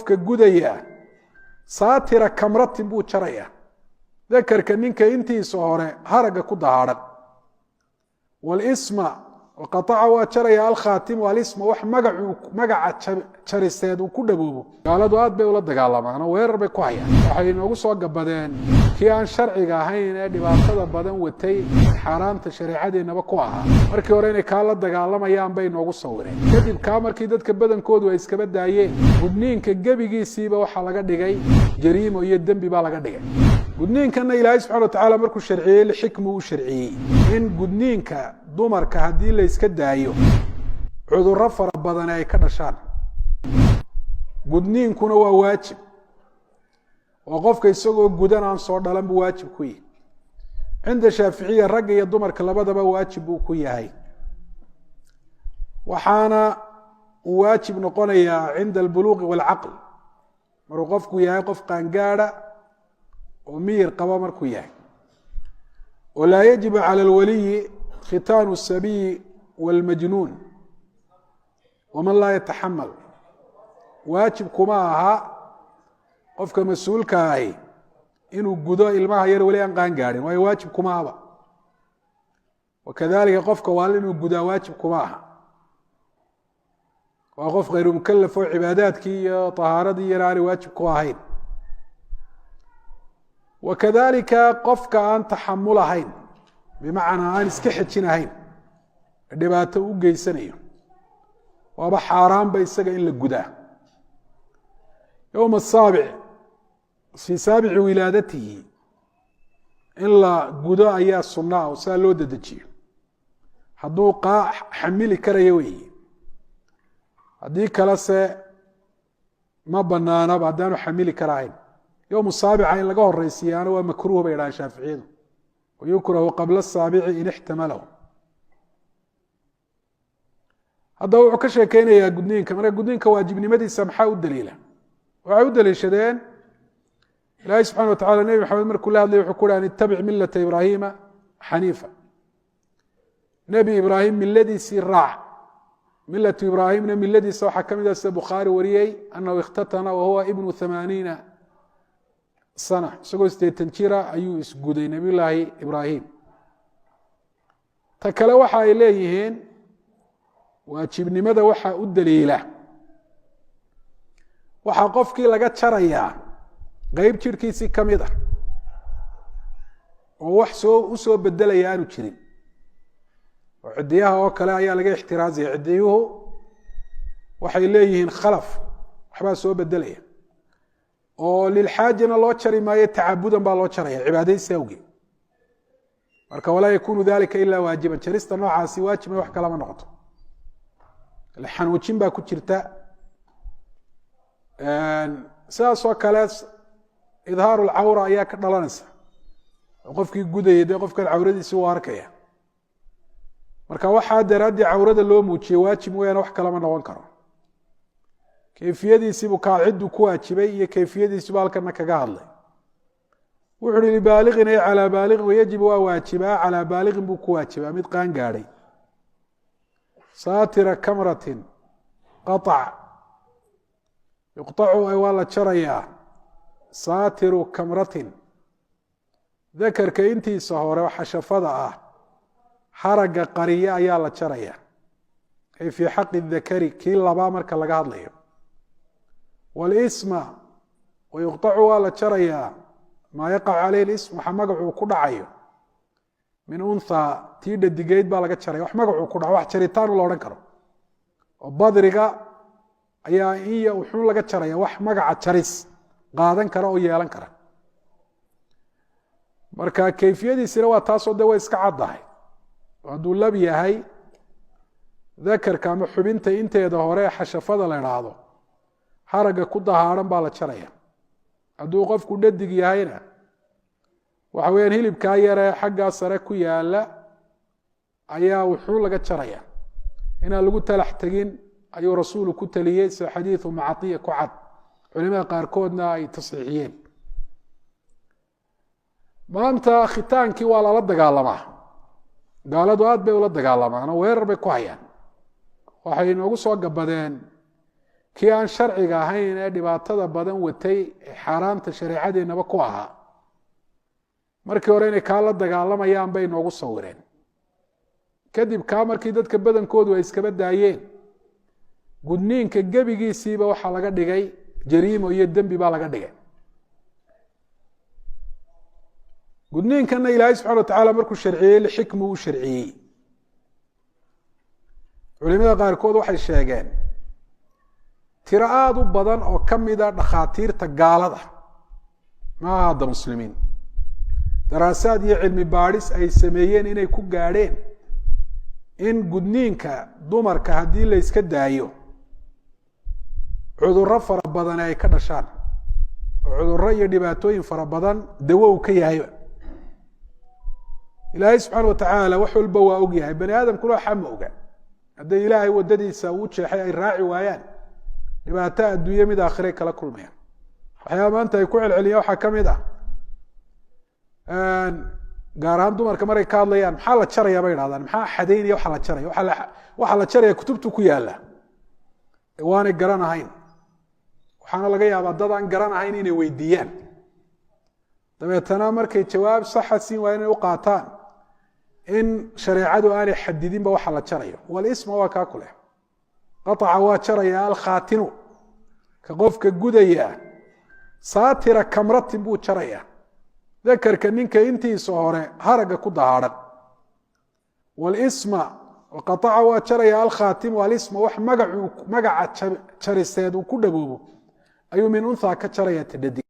qofka gudaya saatira kamratin buu jaraya dakarka ninka intiisa hore haraga ku dahaaran walisma waqataca waa jaraya alkhaatim walisma wax magaca jariseed uu ku dhawoobo gaaladu aad bay ula dagaalamaan oo weerar bay ku hayaan waxay inoogu soo gabadeen kii aan sharciga ahayn ee dhibaatada badan watay xaaraanta shariicadeennaba ku ahaa markii hore inay kaa la dagaalamayaan bay inoogu sawireen kadib kaa markii dadka badankoodu ay iskaba daayeen gudniinka gebigiisiiba waxaa laga dhigay jariimo iyo dembi baa laga dhigay gudniinkana ilaahay subxana watacaala markuu sharciyey lixikmu u sharciyey in gudniinka dumarka haddii la iska daayo cudurro fara badan ay ka dhashaan gudniinkuna waa waajib oo qofka isagoo gudan aan soo dhalan buu waajib ku yahay cinda shaaficiya ragga iyo dumarka labadaba waajib buu ku yahay waxaana uu waajib noqonayaa cinda albuluuqi waalcaql maruu qofku yahay qof qaangaadha oo miyir qaba markuu yahay oo laa yajibu cala alwaliyi khitaanu الsabiyi wاlmajnuun waman laa yataxamal waajib kuma aha qofka mas-uulka ahi inuu gudo ilmaha yar weli aan qaan gaadhin waayo waajib kuma ahaba wakadalika qofka waal inuu gudaa waajib kuma aha waa qof khayru mukalaf oo cibaadaadkii iyo طahaaradii yar aanay waajib ku ahayn wakadalika qofka aan taxamul ahayn bimacnaa aan iska xejin ahayn dhibaato u geysanayo waaba xaaraanba isaga in la gudaa yowma asaabic fii saabici wilaadatihi in la gudo ayaa sunnaa oo saa loo dedejiyo hadduu xamili karayo weeye haddii kalese ma banaanaba haddaanu xamili karahayn yowm saabica in laga horeysiiyaana waa makruuh bay dhahaan shaaficiyadu wayukrahu qabla asaabici in ixtamalahu haddaba wuxuu ka sheekeynayaa gudniinka marka gudniinka waajibnimadiisa maxaa u daliila waxay u daliishadeen ilaahay subxana wa tacala nebi maxamed markuu la hadlay wuxuu ku hi an ittabic milata ibraahiima xaniifa nebi ibraahim miladiisii raac milatu ibraahimna miladiisa waxaa ka mid ah sida bukhaari wariyey anahu ikhtatana wahuwa ibnu 80 sana isagoo 80 jira ayuu isguday nebiyullaahi ibraahim ta kale waxa ay leeyihiin waajibnimada waxaa u daliila waxaa qofkii laga jarayaa qeyb jirhkiisii ka mid ah oo wax u soo bedelaya aanu jirin oo cidiyaha oo kale ayaa laga ixtiraazaya cidiyuhu waxay leeyihiin khalaf waxbaa soo bedelaya oo lilxaajana loo jari maayo tacabudan baa loo jaraya cibaadaysi awgeed marka walaa yakunu dalika ila waajiban jarista noocaasi waajibna wax kalama noqoto xanuujin baa ku jirta sidaasoo kale idhaaru lcawra ayaa ka dhalanaysa oo qofkii gudayay dee qofkan cawradiisi u arkaya marka waxaa daraaddii cawrada loo muujiyey waajib mooyaane wax kalama noqon karo kayfiyadiisiibuu kaaciddu ku waajibay iyo kayfiyadiisibu halkana kaga hadlay wuxu uhi libaaliqin ay calaa baaliqin wayajibu waa waajibaa calaa baaliqin buu ku waajibaa mid qaan gaadhay saatira kamratin qaطac yuqطacu waa la jarayaa saatiru kamratin dakarka intiisa hore oo xashafada ah xaragga qariya ayaa la jaraya ay fii xaqi dakari kii labaa marka laga hadlayo walisma wayuqطacu waa la jarayaa maa yaqacu caleyh lism waxa magacuu ku dhacayo min unthaa tii dhadigeyd baa laga jaraya wax magacuu ku dhaco wax jaritaanu la odhan karo oo badriga ayaa iyo wuxuu laga jaraya wax magaca jaris qaadan kara oo yeelan kara marka kayfiyadiisina waa taasoo de way iska caddahay oo hadduu lab yahay dakarka ama xubinta inteeda hore xashafada la idhaahdo haragga ku dahaaran baa la jaraya hadduu qofku dhadig yahayna waxa weyaan hilibkaa yaree xaggaa sare ku yaala ayaa wuxuu laga jaraya inaan lagu talax tegin ayuu rasuulu ku taliyey sida xadiidu macaiya ku cad culimada qaarkoodna ay tasxiixiyeen maanta khitaankii waa lala dagaalamaa gaaladu aad bay ula dagaalamaan oo weerar bay ku hayaan waxay inoogu soo gabadeen kii aan sharciga ahayn ee dhibaatada badan watay xaaraanta shareecadeennaba ku ahaa markii hore inay kaa la dagaalamayaan bay noogu sawireen kadib kaa markii dadka badankoodu ay iskaba daayeen gudniinka gebigiisiiba waxaa laga dhigay jariimo iyo dembi baa laga dhigay gudniinkana ilaahay subxana wa tacaala markuu sharciyey lixikmu u sharciyey culimada qaarkood waxay sheegeen tiro aada u badan oo ka mida dhakhaatiirta gaalada maaha hadda muslimiin daraasaad iyo cilmi baadhis ay sameeyeen inay ku gaadheen in gudniinka dumarka haddii la yska daayo cudurro fara badani ay ka dhashaan oo cudurro iyo dhibaatooyin fara badan dawo uu ka yahayba ilaahay subxaana wa tacaala wax walba waa og yahay bani aadamkuna waxaa ma oga hadday ilaahay waddadiisa uu jeexay ay raaci waayaan dhibaato adduunye mid aakhiray kala kulmayaan waxyaaba maanta ay ku celceliyaan waxaa ka mid ah gaar ahaan dumarka markay ka hadlayaan maxaa la jaraya bay idhahdaan maxaa xadaynaya waxa la jaraya waxaa la jaraya kutubtu ku yaalla waanay garanahayn waxaana laga yaabaa dad aan garanahayn inay weydiiyaan dabeetana markay jawaab saxa siin waa inay u qaataan in shareecadu aanay xadidinba waxa la jarayo walisma waa kaa ku leh qataca waa jaraya alkhaatinu ka qofka gudaya saatira kamratin buu jaraya dakarka ninka intiisa hore haragga ku dahaadhan walisma qataca waa jaraya alkhaatimu alisma wax magaca jariseed uu ku dhaboobo ayuu min unthaa ka jaraya tadhadig